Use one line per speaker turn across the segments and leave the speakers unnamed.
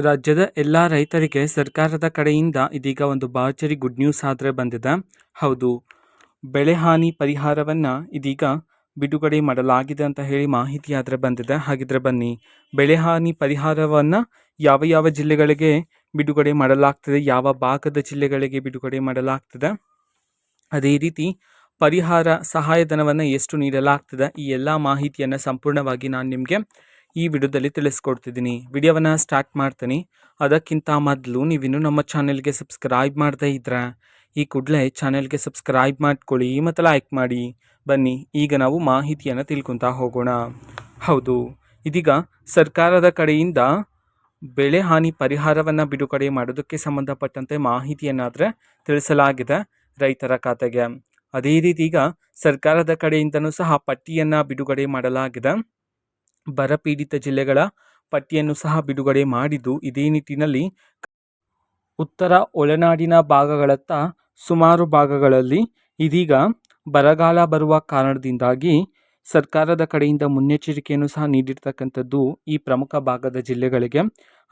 ರಾಜ್ಯದ ಎಲ್ಲ ರೈತರಿಗೆ ಸರ್ಕಾರದ ಕಡೆಯಿಂದ ಇದೀಗ ಒಂದು ಭರ್ಜರಿ ಗುಡ್ ನ್ಯೂಸ್ ಆದರೆ ಬಂದಿದೆ. ಹೌದು, ಬೆಳೆ ಹಾನಿ ಪರಿಹಾರವನ್ನು ಇದೀಗ ಬಿಡುಗಡೆ ಮಾಡಲಾಗಿದೆ ಅಂತ ಹೇಳಿ ಮಾಹಿತಿ ಆದರೆ ಬಂದಿದೆ. ಹಾಗಿದ್ರೆ ಬನ್ನಿ, ಬೆಳೆ ಹಾನಿ ಪರಿಹಾರವನ್ನು ಯಾವ ಯಾವ ಜಿಲ್ಲೆಗಳಿಗೆ ಬಿಡುಗಡೆ ಮಾಡಲಾಗ್ತದೆ, ಯಾವ ಭಾಗದ ಜಿಲ್ಲೆಗಳಿಗೆ ಬಿಡುಗಡೆ ಮಾಡಲಾಗ್ತದೆ, ಅದೇ ರೀತಿ ಪರಿಹಾರ ಸಹಾಯಧನವನ್ನು ಎಷ್ಟು ನೀಡಲಾಗ್ತದೆ, ಈ ಎಲ್ಲ ಮಾಹಿತಿಯನ್ನು ಸಂಪೂರ್ಣವಾಗಿ ನಾನು ನಿಮಗೆ ಈ ವಿಡಿಯೋದಲ್ಲಿ ತಿಳಿಸ್ಕೊಡ್ತಿದ್ದೀನಿ. ವಿಡಿಯೋವನ್ನು ಸ್ಟಾರ್ಟ್ ಮಾಡ್ತೀನಿ. ಅದಕ್ಕಿಂತ ಮೊದಲು ನೀವಿನ್ನೂ ನಮ್ಮ ಚಾನೆಲ್ಗೆ ಸಬ್ಸ್ಕ್ರೈಬ್ ಮಾಡದೇ ಇದ್ರೆ ಈ ಕೂಡಲೇ ಚಾನೆಲ್ಗೆ ಸಬ್ಸ್ಕ್ರೈಬ್ ಮಾಡ್ಕೊಳ್ಳಿ ಮತ್ತು ಲೈಕ್ ಮಾಡಿ. ಬನ್ನಿ, ಈಗ ನಾವು ಮಾಹಿತಿಯನ್ನು ತಿಳ್ಕೊತಾ ಹೋಗೋಣ. ಹೌದು, ಇದೀಗ ಸರ್ಕಾರದ ಕಡೆಯಿಂದ ಬೆಳೆ ಹಾನಿ ಪರಿಹಾರವನ್ನು ಬಿಡುಗಡೆ ಮಾಡೋದಕ್ಕೆ ಸಂಬಂಧಪಟ್ಟಂತೆ ಮಾಹಿತಿಯನ್ನಾದರೆ ತಿಳಿಸಲಾಗಿದೆ ರೈತರ ಖಾತೆಗೆ. ಅದೇ ರೀತಿ ಈಗ ಸರ್ಕಾರದ ಕಡೆಯಿಂದನೂ ಸಹ ಪಟ್ಟಿಯನ್ನು ಬಿಡುಗಡೆ ಮಾಡಲಾಗಿದೆ. ಬರಪೀಡಿತ ಜಿಲ್ಲೆಗಳ ಪಟ್ಟಿಯನ್ನು ಸಹ ಬಿಡುಗಡೆ ಮಾಡಿದ್ದು, ಇದೇ ನಿಟ್ಟಿನಲ್ಲಿ ಉತ್ತರ ಒಳನಾಡಿನ ಭಾಗಗಳತ್ತ ಸುಮಾರು ಭಾಗಗಳಲ್ಲಿ ಇದೀಗ ಬರಗಾಲ ಬರುವ ಕಾರಣದಿಂದಾಗಿ ಸರ್ಕಾರದ ಕಡೆಯಿಂದ ಮುನ್ನೆಚ್ಚರಿಕೆಯನ್ನು ಸಹ ನೀಡಿರ್ತಕ್ಕಂಥದ್ದು ಈ ಪ್ರಮುಖ ಭಾಗದ ಜಿಲ್ಲೆಗಳಿಗೆ.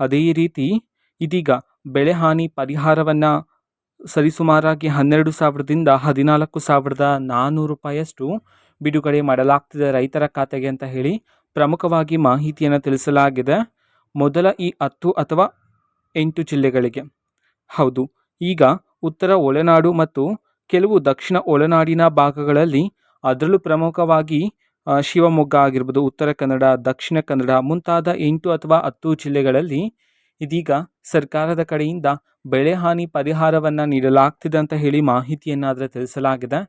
ಅದೇ ರೀತಿ ಇದೀಗ ಬೆಳೆ ಹಾನಿ ಪರಿಹಾರವನ್ನು ಸರಿಸುಮಾರಾಗಿ 12,000ದಿಂದ 14,400 ರೂಪಾಯಿಯಷ್ಟು ಬಿಡುಗಡೆ ಮಾಡಲಾಗ್ತಿದೆ ರೈತರ ಖಾತೆಗೆ ಅಂತ ಹೇಳಿ ಪ್ರಮುಖವಾಗಿ ಮಾಹಿತಿಯನ್ನು ತಿಳಿಸಲಾಗಿದೆ. ಮೊದಲ ಈ 10 ಅಥವಾ 8 ಜಿಲ್ಲೆಗಳಿಗೆ. ಹೌದು, ಈಗ ಉತ್ತರ ಒಳನಾಡು ಮತ್ತು ಕೆಲವು ದಕ್ಷಿಣ ಒಳನಾಡಿನ ಭಾಗಗಳಲ್ಲಿ, ಅದರಲ್ಲೂ ಪ್ರಮುಖವಾಗಿ ಶಿವಮೊಗ್ಗ ಆಗಿರ್ಬೋದು, ಉತ್ತರ ಕನ್ನಡ, ದಕ್ಷಿಣ ಕನ್ನಡ ಮುಂತಾದ 8 ಅಥವಾ 10 ಜಿಲ್ಲೆಗಳಲ್ಲಿ ಇದೀಗ ಸರ್ಕಾರದ ಕಡೆಯಿಂದ ಬೆಳೆ ಹಾನಿ ಪರಿಹಾರವನ್ನು ನೀಡಲಾಗ್ತಿದೆ ಅಂತ ಹೇಳಿ ಮಾಹಿತಿಯನ್ನಾದರೆ ತಿಳಿಸಲಾಗಿದೆ.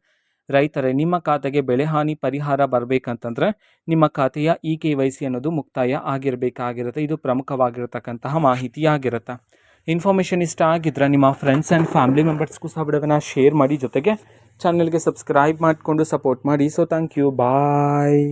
ರೈತರೇ, ನಿಮ್ಮ ಖಾತೆಗೆ ಬೆಳೆ ಹಾನಿ ಪರಿಹಾರ ಬರಬೇಕಂತಂದ್ರೆ ನಿಮ್ಮ ಖಾತೆಯ KYC ಅನ್ನೋದು ಮುಕ್ತಾಯ ಆಗಿರಬೇಕಾಗಿರುತ್ತೆ. ಇದು ಪ್ರಮುಖವಾಗಿರತಕ್ಕಂತಹ ಮಾಹಿತಿಯಾಗಿರುತ್ತೆ. ಇನ್ಫಾರ್ಮೇಷನ್ ಇಷ್ಟ ಆಗಿದ್ರೆ ನಿಮ್ಮ ಫ್ರೆಂಡ್ಸ್ ಆ್ಯಂಡ್ ಫ್ಯಾಮಿಲಿ ಮೆಂಬರ್ಸ್ಗೂ ಸಹ ವಿಡಿಯೋನ ಶೇರ್ ಮಾಡಿ, ಜೊತೆಗೆ ಚಾನಲ್ಗೆ ಸಬ್ಸ್ಕ್ರೈಬ್ ಮಾಡಿಕೊಂಡು ಸಪೋರ್ಟ್ ಮಾಡಿ. So thank you, bye.